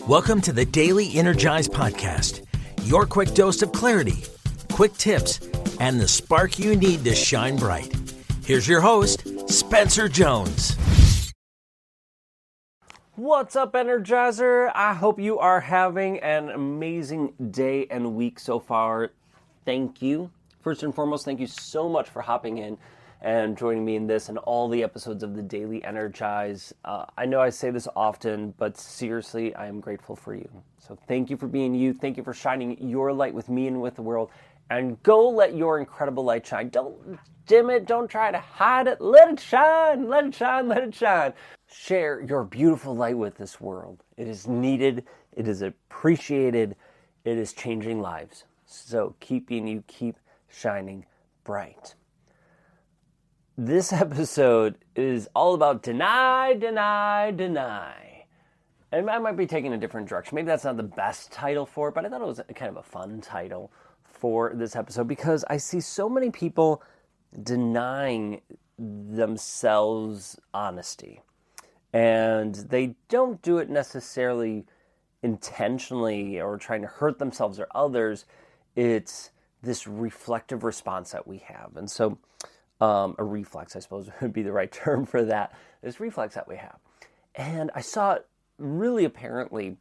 Welcome to the Daily Energize Podcast, your quick dose of clarity, quick tips, and the spark you need to shine bright. Here's your host, Spencer Jones. What's up, Energizer? I hope you are having an amazing day and week so far. Thank you. First and foremost, thank you so much for hopping in and joining me in this and all the episodes of the Daily Energize. I know I say this often, but seriously, I am grateful for you. So thank you for being you. Thank you for shining your light with me and with the world. And go let your incredible light shine. Don't dim it. Don't try to hide it. Let it shine. Let it shine. Let it shine. Share your beautiful light with this world. It is needed. It is appreciated. It is changing lives. So keep being you. Keep shining bright. This episode is all about deny. And I might be taking a different direction. Maybe that's not the best title for it, but I thought it was kind of a fun title for this episode because I see so many people denying themselves honesty. And they don't do it necessarily intentionally or trying to hurt themselves or others. It's this reflective response that we have. And so a reflex, I suppose, would be the right term for that. This reflex that we have. And I saw it really apparently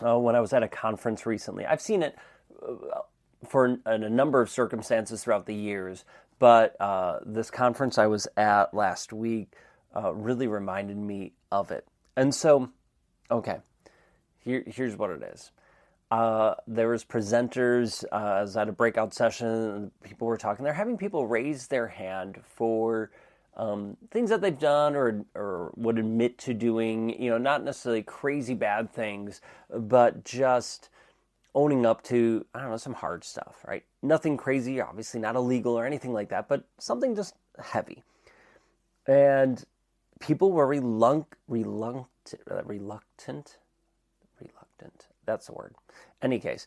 when I was at a conference recently. I've seen it for a number of circumstances throughout the years, but this conference I was at last week really reminded me of it. And so, okay, here's what it is. There was presenters, I was at a breakout session, and people were talking. They're having people raise their hand for things that they've done or would admit to doing, not necessarily crazy bad things, but just owning up to, some hard stuff, right? Nothing crazy, obviously not illegal or anything like that, but something just heavy. And people were reluctant. That's the word. Any case,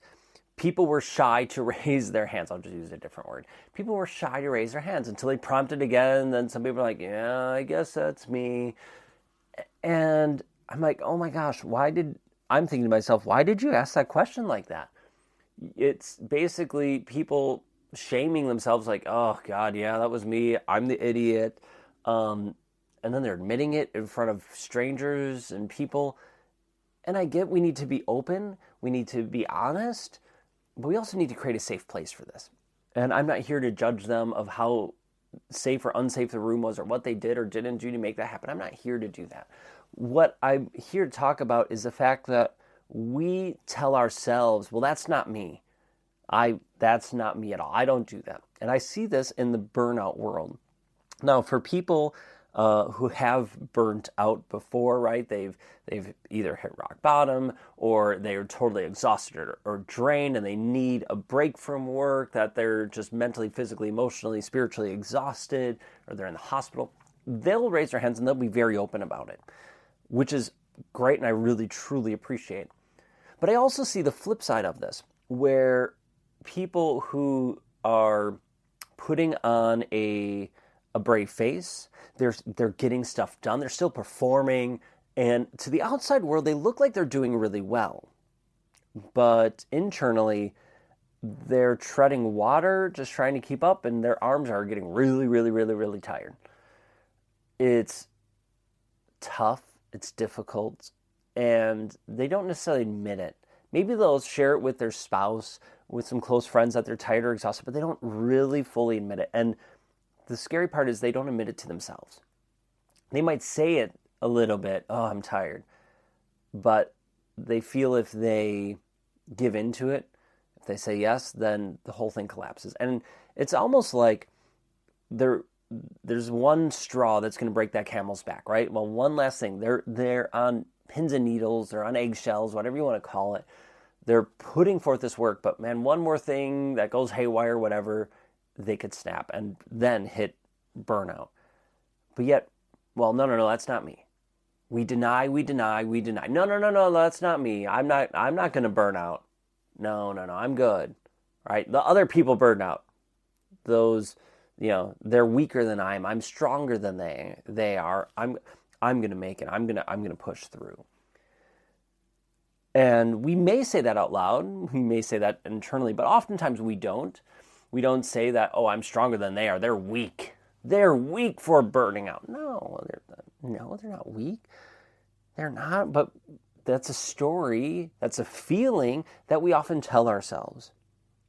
people were shy to raise their hands. I'll just use a different word. People were shy to raise their hands until they prompted again. Then some people were like, yeah, I guess that's me. And I'm like, oh my gosh, I'm thinking to myself, why did you ask that question like that? It's basically people shaming themselves like, oh God, yeah, that was me. I'm the idiot. And then they're admitting it in front of strangers and people. And I get we need to be open, we need to be honest, but we also need to create a safe place for this. And I'm not here to judge them of how safe or unsafe the room was or what they did or didn't do to make that happen. I'm not here to do that. What I'm here to talk about is the fact that we tell ourselves, well, that's not me. That's not me at all. I don't do that. And I see this in the burnout world. Now, for people who have burnt out before, right? They've either hit rock bottom or they are totally exhausted or drained and they need a break from work, that they're just mentally, physically, emotionally, spiritually exhausted, or they're in the hospital. They'll raise their hands and they'll be very open about it, which is great and I really, truly appreciate. But I also see the flip side of this, where people who are putting on a brave face, they're getting stuff done, they're still performing, and to the outside world, they look like they're doing really well. But internally, they're treading water, just trying to keep up, and their arms are getting really, really, really, really tired. It's tough, it's difficult, and they don't necessarily admit it. Maybe they'll share it with their spouse, with some close friends that they're tired or exhausted, but they don't really fully admit it. And the scary part is they don't admit it to themselves. They might say it a little bit, oh, I'm tired. But they feel if they give into it, if they say yes, then the whole thing collapses. And it's almost like there's one straw that's going to break that camel's back, right? Well, one last thing. They're on pins and needles, they're on eggshells, whatever you want to call it. They're putting forth this work, but man, one more thing that goes haywire, whatever, they could snap and then hit burnout. But yet, well, no, that's not me. We deny. No, that's not me. I'm not going to burn out. No, I'm good. Right? The other people burn out. Those, they're weaker than I am. I'm stronger than they are. I'm going to make it. I'm going to push through. And we may say that out loud, we may say that internally, but oftentimes we don't. We don't say that, oh, I'm stronger than they are. They're weak. They're weak for burning out. No, they're not weak. They're not, but that's a story, that's a feeling that we often tell ourselves.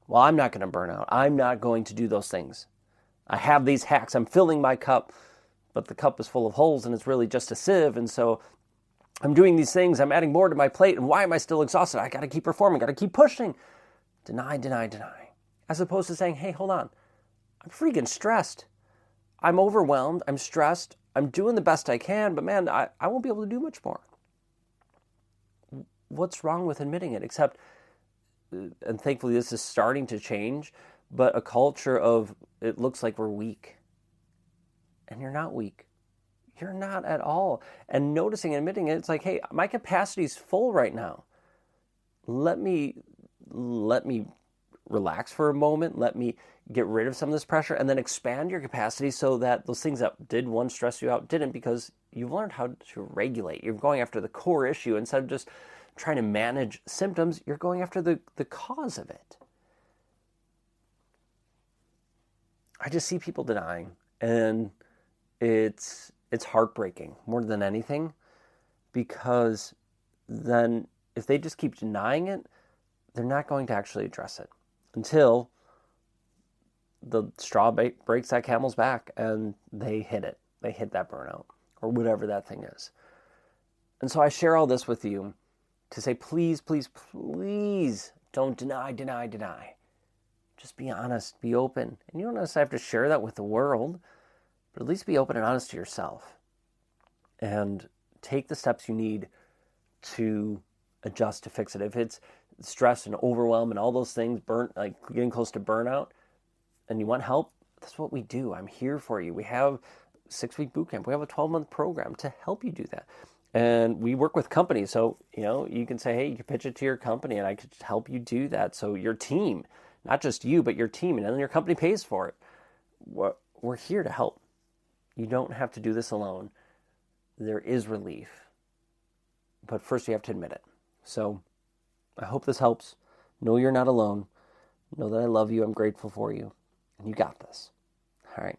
Well, I'm not going to burn out. I'm not going to do those things. I have these hacks. I'm filling my cup, but the cup is full of holes and it's really just a sieve. And so I'm doing these things. I'm adding more to my plate. And why am I still exhausted? I got to keep performing. Got to keep pushing. Deny, deny, deny. As opposed to saying, hey, hold on. I'm freaking stressed. I'm overwhelmed. I'm stressed. I'm doing the best I can, but man, I won't be able to do much more. What's wrong with admitting it? Except, and thankfully this is starting to change, but a culture of it looks like we're weak. And you're not weak. You're not at all. And noticing and admitting it, it's like, hey, my capacity's full right now. Let me relax for a moment. Let me get rid of some of this pressure and then expand your capacity so that those things that did once stress you out didn't, because you've learned how to regulate. You're going after the core issue instead of just trying to manage symptoms. You're going after the cause of it. I just see people denying, and it's heartbreaking more than anything, because then if they just keep denying it, they're not going to actually address it until the straw breaks that camel's back and they hit it. They hit that burnout or whatever that thing is. And so I share all this with you to say, please, please, please don't deny. Just be honest, be open. And you don't necessarily have to share that with the world, but at least be open and honest to yourself. And take the steps you need to adjust to fix it. If it's stress and overwhelm and all those things, like getting close to burnout, and you want help, that's what we do. I'm here for you. We have 6-week boot camp. We have a 12-month program to help you do that. And we work with companies. So, you can say, hey, you can pitch it to your company and I could help you do that. So your team, not just you, but your team, and then your company pays for it. We're here to help. You don't have to do this alone. There is relief. But first you have to admit it. So I hope this helps. Know you're not alone. Know that I love you. I'm grateful for you. And you got this. All right.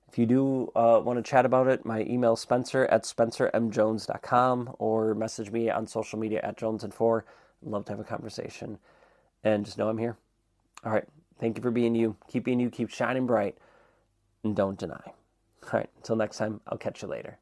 If you do want to chat about it, my email is spencer@spencermjones.com, or message me on social media @Jones4. I'd love to have a conversation. And just know I'm here. All right. Thank you for being you. Keep being you. Keep shining bright. And don't deny. All right. Until next time, I'll catch you later.